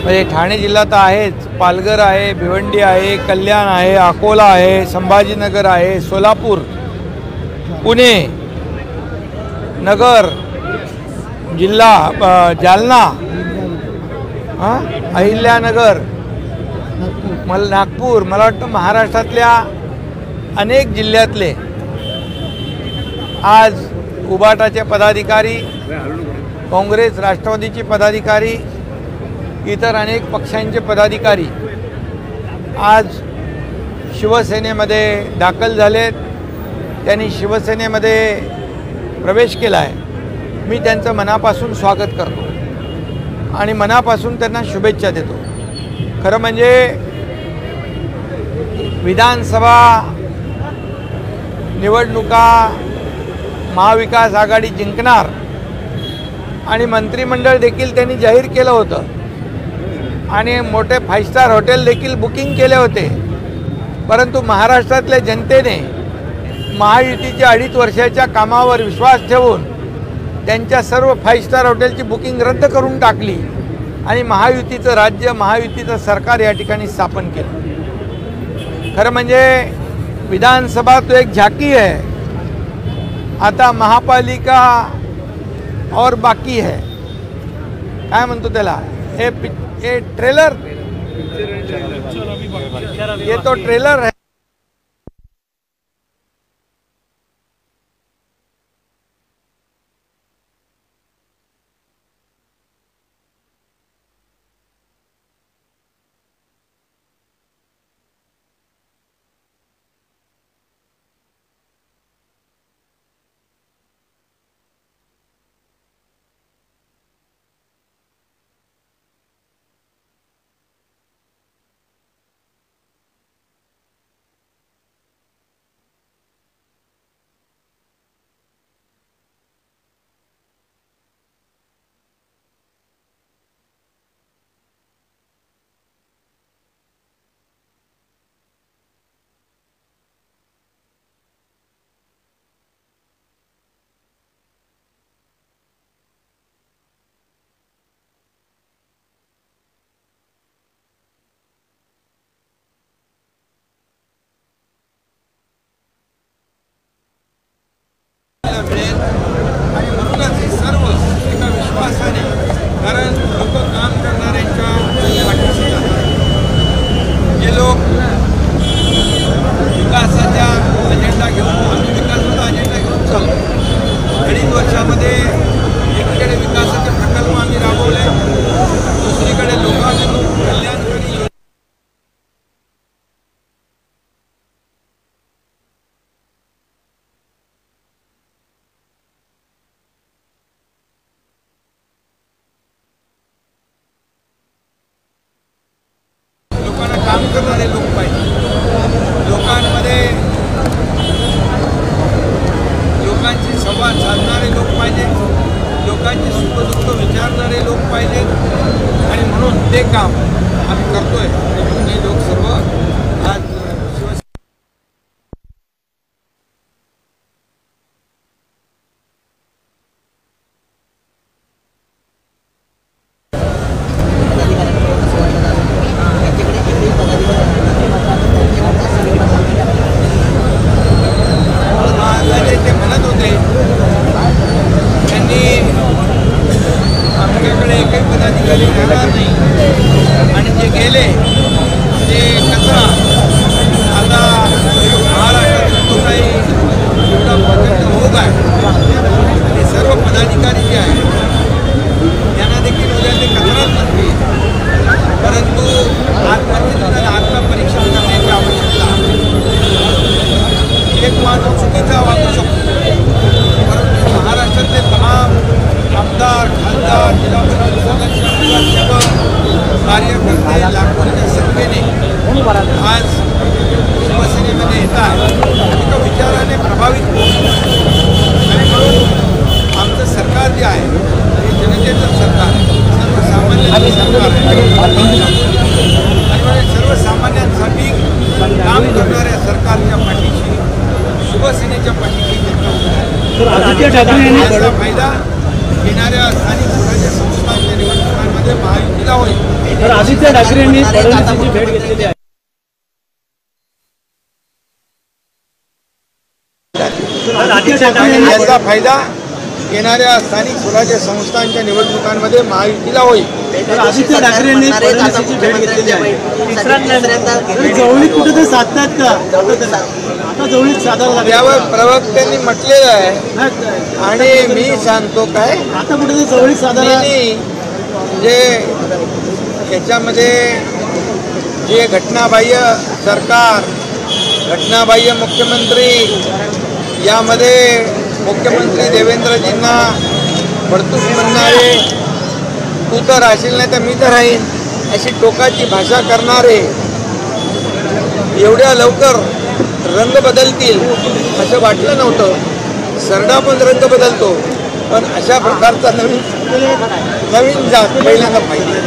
म्हणजे ठाणे जिल्हा तर आहेच, पालघर आहे, भिवंडी आहे, कल्याण आहे, अकोला आहे, संभाजीनगर आहे, सोलापूर, पुणे, नगर जिल्हा, जालना, अहिल्यानगर, नागपूर, मला वाटतं महाराष्ट्रातल्या अनेक जिल्ह्यातले आज उबाटाचे पदाधिकारी, काँग्रेस राष्ट्रवादीचे पदाधिकारी, इतर अनेक पक्षांचे पदाधिकारी आज शिवसेनेमध्ये दाखल झालेत। त्यांनी शिवसेनेमध्ये प्रवेश केला आहे। मी त्यांचं मनापासून स्वागत करतो आणि मनापासून त्यांना शुभेच्छा देतो। खरं म्हणजे विधानसभा निवडणुका महाविकास आघाडी जिंकणार आणि मंत्रिमंडळ देखील त्यांनी जाहीर केलं होतं आणि मोठे 5 स्टार हॉटेल देखील बुकिंग केले होते। परंतु महाराष्ट्रातल्या जनतेने महायुतीच्या 2.5 वर्षाच्या कामावर विश्वास ठेवून त्यांच्या सर्व 5 स्टार हॉटेलची बुकिंग रद्द करून टाकली आणि महायुतीचं राज्य, महायुतीचं सरकार या ठिकाणी स्थापन केलं। खरं म्हणजे विधानसभा तो एक झाकी है, आता महापालिका और बाकी है। काय म्हणतो त्याला, ये ट्रेलर, ये तो ट्रेलर है। आणि म्हणूनच हे सर्व एका विश्वासाने, कारण लोक काम करणाऱ्यांच्या पाठीशी जातात। हे लोक विकासाचा अजेंडा घेऊन, आम्ही विकासाचा अजेंडा घेऊन चाललो। 2.5 वर्षामध्ये एकीकडे विकासाचे प्रकल्प आम्ही राबवले, दुसरीकडे लोकांना कल्याणकारी काम करणारे लोक पाहिजे, लोकांमध्ये लोकांशी संवाद साधणारे लोक पाहिजेत, लोकांची सुखदुःख विचारणारे लोक पाहिजेत आणि म्हणून ते काम आम्ही करतोय। म्हणून हे लोक सर्व आज आणि जे गेले ते कचरा आता महाराष्ट्रात जो काही एवढा प्रचंड रोग आहे, ते सर्व पदाधिकारी जे आहेत त्यांना देखील उद्या ते कचराच नसते, परंतु आत्मचिंतन आणि आत्मपरीक्षण करण्याची आवश्यकता आहे। एक माणूस चुकीचा वागू शकतो, परंतु महाराष्ट्रातले तमाम आमदार, खासदार, जिल्हा परिषद सदस्य, कार्यकर्ते लाखोंच्या संख्येने आज शिवसेनेमध्ये येतात, एका विचाराने प्रभावित होत आणि म्हणून आमचं सरकार जे आहे हे जनतेचं सरकार आहे, सर्वसामान्यांचं सरकार आहे आणि सर्वसामान्यांसाठी आदित्य ठाकरे यांनी याचा फायदा येणाऱ्या स्थानिक स्वराज्य संस्थांच्या निवडणुकांमध्ये महायुतीला होईल. तर आदित्य ठाकरे यांनी फडणवीसांची भेट घेतलेली आहे. तर आदित्य ठाकरे यांनी याचा फायदा येणाऱ्या स्थानिक स्वराज्य संस्थांच्या निवडणुकांमध्ये महायुतीला होईल. तर आदित्य ठाकरे यांनी फडणवीसांची भेट घेतलेली आहे. जवळीक कुठेतरी साधतात का आता जवळीक साधायला लागली यावर प्रवक्त्यांनी म्हटलेलं आहे आणि मी सांगतो काय आता कुठेतरी जवळीक साधायला जे याच्यामध्ये जे घटनाबाह्य सरकार, घटनाबाह्य मुख्यमंत्री, यामध्ये मुख्यमंत्री देवेंद्रजींना बडतूस म्हणणारे, तू तर राहशील नाही तर मी तर राहीन अशी टोकाची भाषा करणारे एवढ्या लवकर रंग बदलतील असं वाटलं नव्हतं. सरडा पण रंग बदलतो, पण अशा प्रकारचा नवीन जात पहिल्यांदा पाहिजे.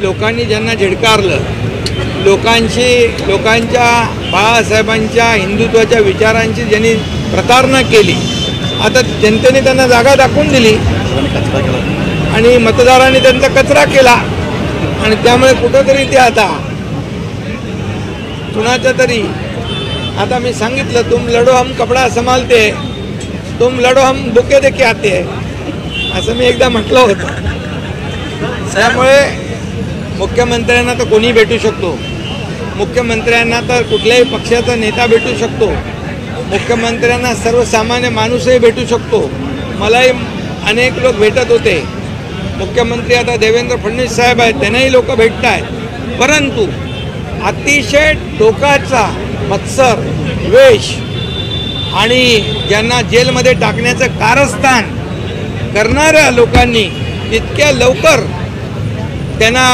लोकांनी ज्यांना झिडकारलं, लोकांच्या बाळासाहेबांच्या हिंदुत्वाच्या विचारांची ज्यांनी प्रतारणा केली, आता जनतेने त्यांना जागा दाखवून दिली आणि मतदारांनी त्यांचा कचरा केला आणि त्यामुळे कुठंतरी ते आता कुणाच्या तरी आता मी सांगितलं, तुम लढो हम कपडा संभालते, तुम लढो हम बुके देके आते, असं मी एकदा म्हटलं होतं. त्यामुळे मुख्यमंत्र्यांना तर कोणी भेटू शकतो, मुख्यमंत्र्यांना तर कुठल्याही पक्षाचा नेता भेटू शकतो, मुख्यमंत्र्यांना सर्वसामान्य माणूसही भेटू शकतो. मलाही अनेक लोक भेटत होते. मुख्यमंत्री आता देवेंद्र फडणवीस साहेब आहेत, त्यांनाही लोक भेटत आहेत. परंतु अतिशय टोकाचा मत्सर द्वेष आणि ज्यांना जेलमध्ये टाकण्याचं कारस्थान करणाऱ्या लोकांनी इतक्या लवकर त्यांना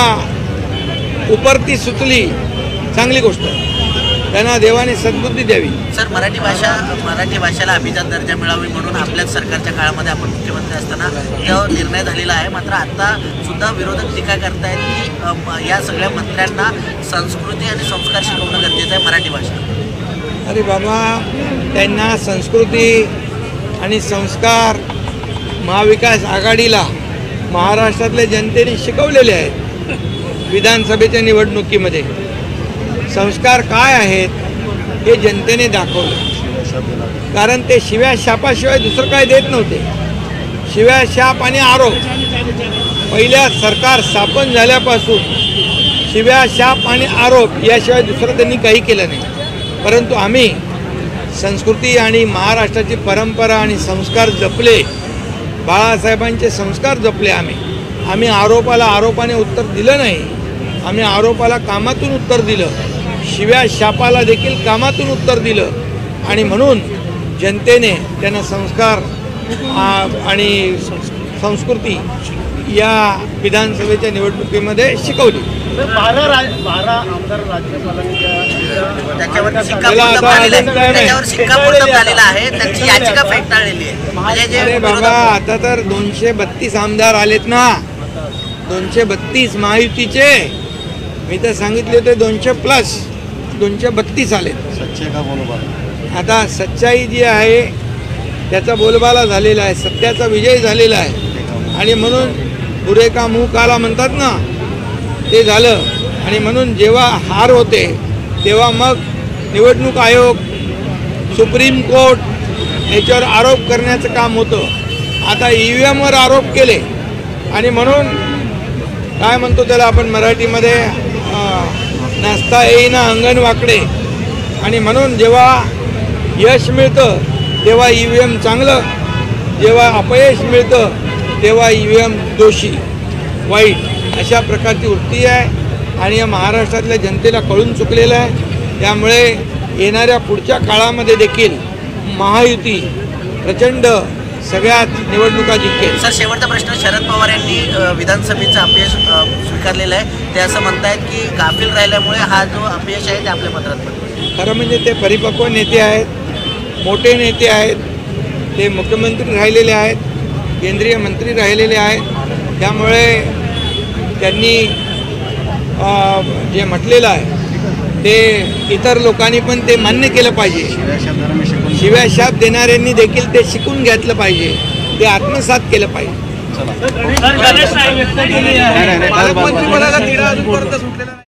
उपरती सुचली, चांगली गोष्ट. त्यांना देवाने सद्बुद्धी द्यावी. सर, मराठी भाषेला अभिजात दर्जा मिळावी म्हणून आपल्याच सरकारच्या काळामध्ये आपण मुख्यमंत्री असताना तो निर्णय झालेला आहे. मात्र आता सुद्धा विरोधक टीका करतायत की या सगळ्या मंत्र्यांना संस्कृती आणि संस्कार शिकवणं गरजेचं आहे मराठी भाषा. अरे बाबा, त्यांना संस्कृती आणि संस्कार महाविकास आघाडीला महाराष्ट्रातल्या जनतेने शिकवलेले आहेत. विधानसभेच्या निवडणुकीमध्ये संस्कार काय आहेत हे जनतेने दाखवलं. कारण ते शिव्या शापाशिवाय दुसरं काय देत नव्हते. शिव्या शाप आणि आरोप. पहिल्या सरकार स्थापन झाल्यापासून शिव्या शाप आणि आरोप याशिवाय दुसरं त्यांनी काही केलं नाही. परंतु आम्ही संस्कृती आणि महाराष्ट्राची परंपरा आणि संस्कार जपले, बाळासाहेबांचे संस्कार जपले. आम्ही आरोपाने उत्तर दिलं नाही, आम्ही आरोपाला कामातून उत्तर दिलं, शिव्या शापाला देखील कामातून उत्तर दिलं. आणि म्हणून जनतेने त्यांना संस्कार आणि संस्कृती या विधानसभेच्या निवडणुकीमध्ये शिकवली. 12 आमदार त्याच्यावर शिक्कामोर्तब झालेला आहे, त्यांची याचिका फेटाळलेली आहे. अरे बाबा, आता तर 232 आमदार आलेत ना, 232 महायुतीचे. मी तर सांगितले होते 200+, 232 आलेत. आता सच्चाई जी आहे त्याचा बोलबाला झालेला आहे, सत्याचा विजय झालेला आहे. आणि म्हणून बुरे का मुंह काला म्हणतात ना, ते झालं. आणि म्हणून जेव्हा हार होते तेव्हा मग निवडणूक आयोग, सुप्रीम कोर्ट याच्यावर आरोप करण्याचं काम होतं. आता EVMवर आरोप केले आणि म्हणून काय म्हणतो त्याला आपण मराठीमध्ये, नाचता येईना अंगण वाकडे. आणि म्हणून जेव्हा यश मिळतं तेव्हा EVM चांगलं, जेव्हा अपयश मिळतं तेव्हा EVM दोषी, वाईट, अशा प्रकारची वृत्ती आहे. आणि या महाराष्ट्रातल्या जनतेला कळून चुकलेलं आहे. त्यामुळे येणाऱ्या पुढच्या काळामध्ये देखील महायुती प्रचंड सगळ्यात निवडणुका जिंकेल. सर, शेवटचा प्रश्न. शरद पवार यांनी विधानसभेचं अपयश स्वीकारलेलं आहे. ते असं म्हणतायत की गाफील राहिल्यामुळे हा जो अपयश आहे ते आपल्या पत्रात पडतो. खरं म्हणजे ते परिपक्व नेते आहेत, मोठे नेते आहेत, ते मुख्यमंत्री राहिलेले आहेत, केंद्रीय मंत्री राहिलेले आहेत. त्यामुळे त्यांनी जे म्हटलेलं आहे ते इतर लोकांनी पण ते मान्य केलं पाहिजे. शिव्या शाप देणाऱ्यांनी देखील ते शिकून घेतलं पाहिजे, ते आत्मसात केलं पाहिजे. गणेश नाईक व्यक्त केली आहे. पालकमंत्री पदाचा तिढा अजूनपर्यंत सुटलेला नाही.